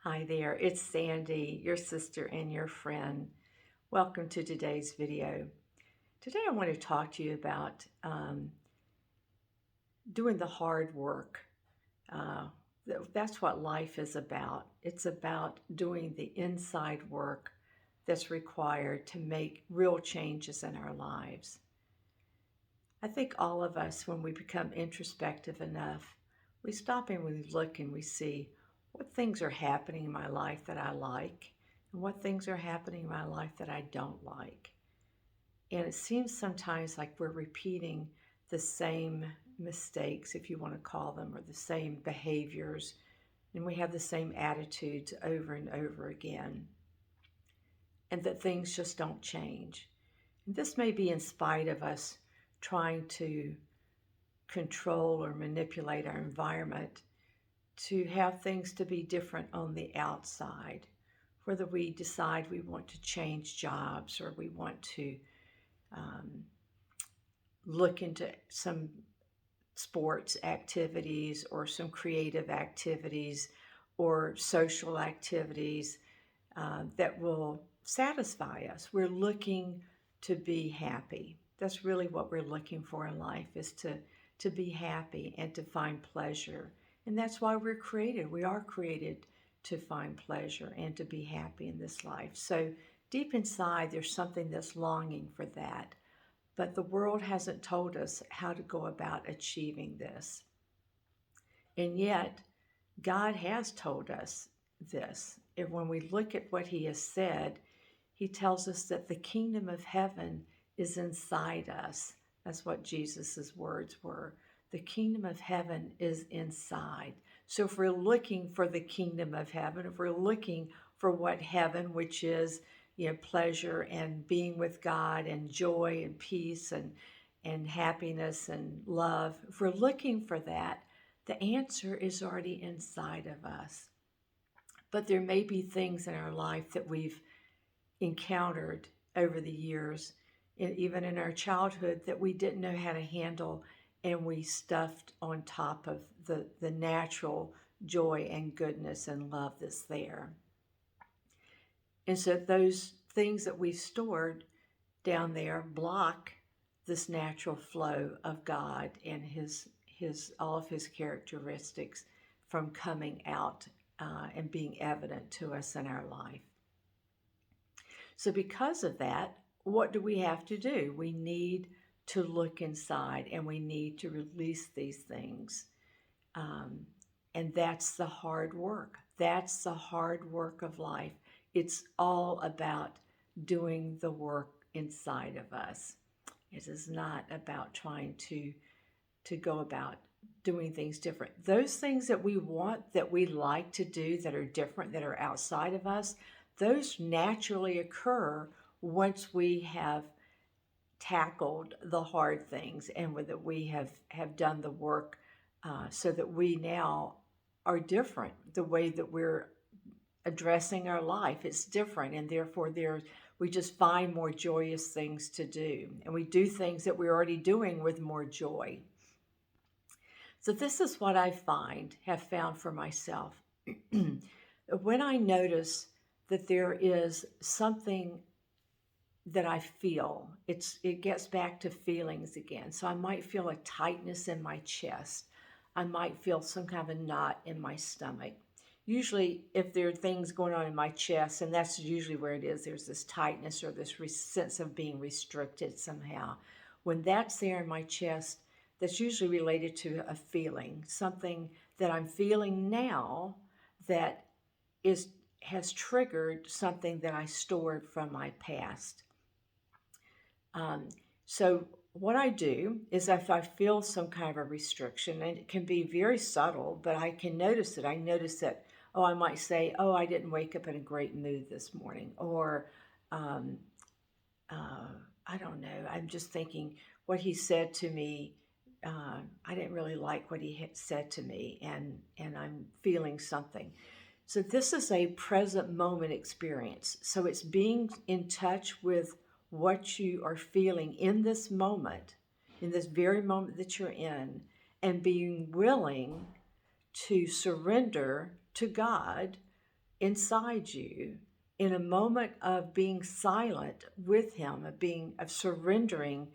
Hi there, it's Sandy, your sister and your friend. Welcome to today's video. Today I want to talk to you about doing the hard work. Uh, that's what life is about. It's about doing the inside work that's required to make real changes in our lives. I think all of us, when we become introspective enough, we stop and we look and we see what things are happening in my life that I like and what things are happening in my life that I don't like. And it seems sometimes like we're repeating the same mistakes, if you want to call them, or the same behaviors, and we have the same attitudes over and over again, and that things just don't change. And this may be in spite of us trying to control or manipulate our environment to have things to be different on the outside, whether we decide we want to change jobs or we want to um, look into some sports activities or some creative activities or social activities that will satisfy us. We're looking to be happy. That's really what we're looking for in life, is to be happy and to find pleasure. And that's why we're created. We are created to find pleasure and to be happy in this life. So deep inside, there's something that's longing for that. But the world hasn't told us how to go about achieving this. And yet, God has told us this. And when we look at what He has said, He tells us that the kingdom of heaven is inside us. That's what Jesus' words were. The kingdom of heaven is inside. So if we're looking for the kingdom of heaven, if we're looking for what heaven, which is, pleasure and being with God and joy and peace and happiness and love, if we're looking for that, the answer is already inside of us. But there may be things in our life that we've encountered over the years, and even in our childhood, that we didn't know how to handle, and we stuffed on top of the natural joy and goodness and love that's there. And so those things that we've stored down there block this natural flow of God and his all of His characteristics from coming out and being evident to us in our life. So because of that, what do we have to do? We need to look inside and we need to release these things. And that's the hard work. That's the hard work of life. It's all about doing the work inside of us. It is not about trying to go about doing things different. Those things that we want, that we like to do, that are different, that are outside of us, those naturally occur once we have tackled the hard things and that we have done the work so that we now are different. The way that we're addressing our life is different, and therefore we just find more joyous things to do, and we do things that we're already doing with more joy. So this is what I have found for myself. When I notice that there is something that I feel, it gets back to feelings again. So I might feel a tightness in my chest. I might feel some kind of a knot in my stomach. Usually if there are things going on in my chest, and that's usually where it is, there's this tightness or this sense of being restricted somehow. When that's there in my chest, that's usually related to a feeling, something that I'm feeling now that has triggered something that I stored from my past. So what I do is, if I feel some kind of a restriction, and it can be very subtle, but I can notice it. I notice that, I might say, I didn't wake up in a great mood this morning. Or, I don't know, I'm just thinking what he said to me. I didn't really like what he had said to me, and I'm feeling something. So this is a present moment experience. So it's being in touch with what you are feeling in this moment, in this very moment that you're in, and being willing to surrender to God inside you in a moment of being silent with him, of surrendering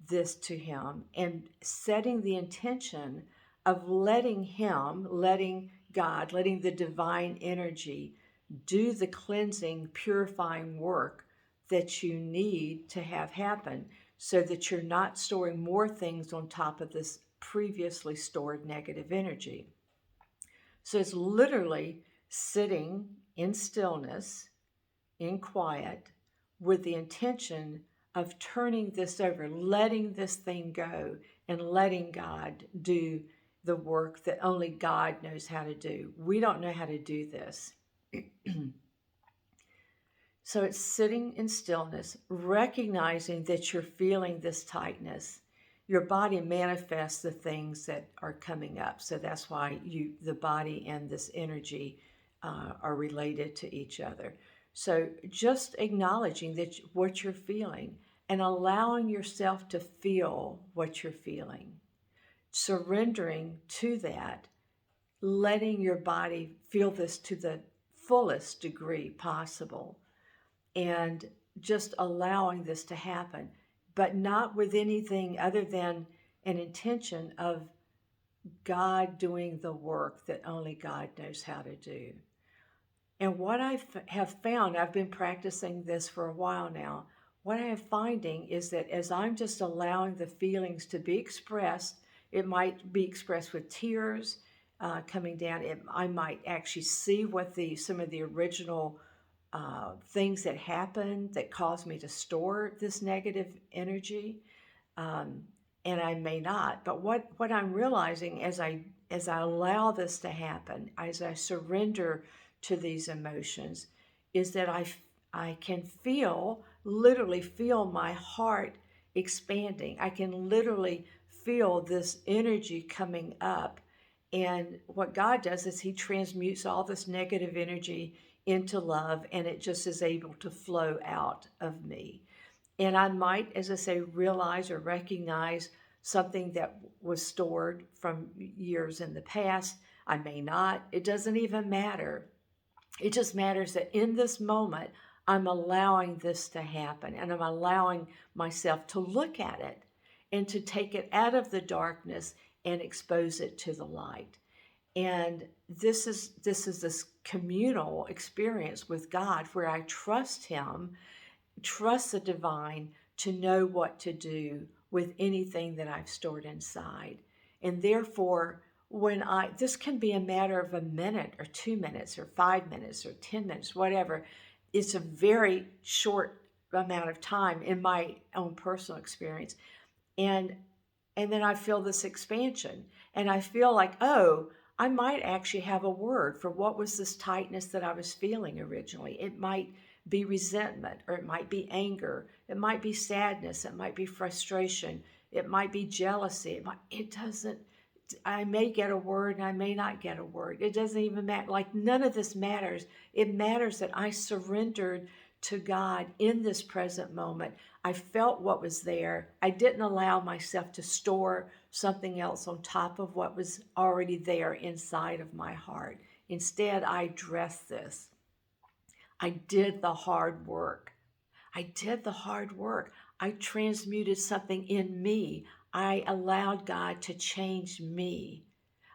this to him and setting the intention of letting him, letting God, letting the divine energy do the cleansing, purifying work that you need to have happen so that you're not storing more things on top of this previously stored negative energy. So it's literally sitting in stillness, in quiet, with the intention of turning this over, letting this thing go, and letting God do the work that only God knows how to do. We don't know how to do this. So it's sitting in stillness, recognizing that you're feeling this tightness. Your body manifests the things that are coming up. So that's why the body and this energy are related to each other. So just acknowledging that what you're feeling and allowing yourself to feel what you're feeling, surrendering to that, letting your body feel this to the fullest degree possible, and just allowing this to happen, but not with anything other than an intention of God doing the work that only God knows how to do. And what I have found, I've been practicing this for a while now, what I am finding is that as I'm just allowing the feelings to be expressed, it might be expressed with tears coming down. I might actually see what some of the original things that happened that caused me to store this negative energy, and I may not. But what I'm realizing as I allow this to happen, as I surrender to these emotions, is that I can literally feel my heart expanding. I can literally feel this energy coming up. And what God does is he transmutes all this negative energy into love, and it just is able to flow out of me. And I might, as I say, realize or recognize something that was stored from years in the past. I may not. It doesn't even matter. It just matters that in this moment, I'm allowing this to happen, and I'm allowing myself to look at it and to take it out of the darkness and expose it to the light. And this is this communal experience with God where I trust him, trust the divine to know what to do with anything that I've stored inside. And therefore, this can be a matter of a minute or 2 minutes or 5 minutes or 10 minutes, whatever. It's a very short amount of time in my own personal experience. And then I feel this expansion, and I feel like, oh, I might actually have a word for what was this tightness that I was feeling originally. It might be resentment, or it might be anger. It might be sadness. It might be frustration. It might be jealousy. I may get a word and I may not get a word. It doesn't even matter. Like, none of this matters. It matters that I surrendered to God in this present moment. I felt what was there. I didn't allow myself to store something else on top of what was already there inside of my heart. Instead, I addressed this. I did the hard work. I transmuted something in me. I allowed God to change me.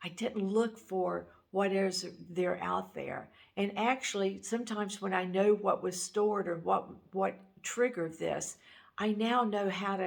I didn't look for what is there out there. And actually, sometimes when I know what was stored or what triggered this, I now know how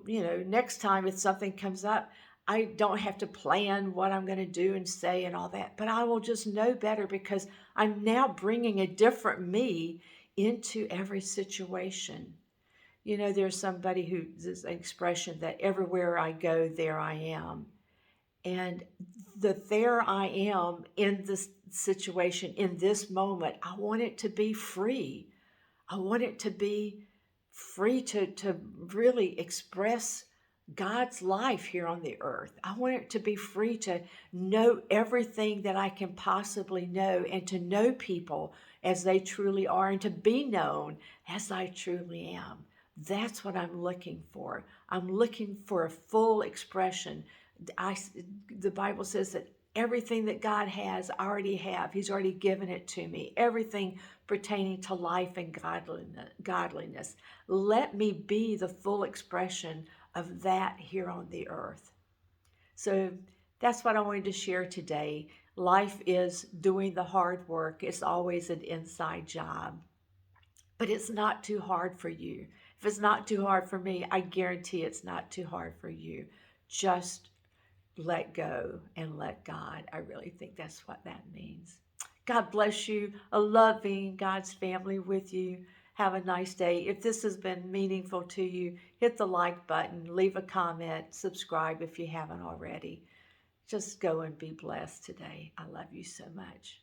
next time if something comes up, I don't have to plan what I'm going to do and say and all that, but I will just know better because I'm now bringing a different me into every situation. There's somebody there's an expression that everywhere I go, there I am. And there I am in this situation, in this moment, I want it to be free. I want it to be free to really express God's life here on the earth. I want it to be free to know everything that I can possibly know, and to know people as they truly are, and to be known as I truly am. That's what I'm looking for. I'm looking for a full expression. The Bible says that Everything that God has, I already have. He's already given it to me. Everything pertaining to life and godliness. Let me be the full expression of that here on the earth. So that's what I wanted to share today. Life is doing the hard work. It's always an inside job, but it's not too hard for you. If it's not too hard for me, I guarantee it's not too hard for you. Just let go and let God. I really think that's what that means. God bless you. A loving God's family with you. Have a nice day. If this has been meaningful to you, hit the like button, leave a comment, subscribe if you haven't already. Just go and be blessed today. I love you so much.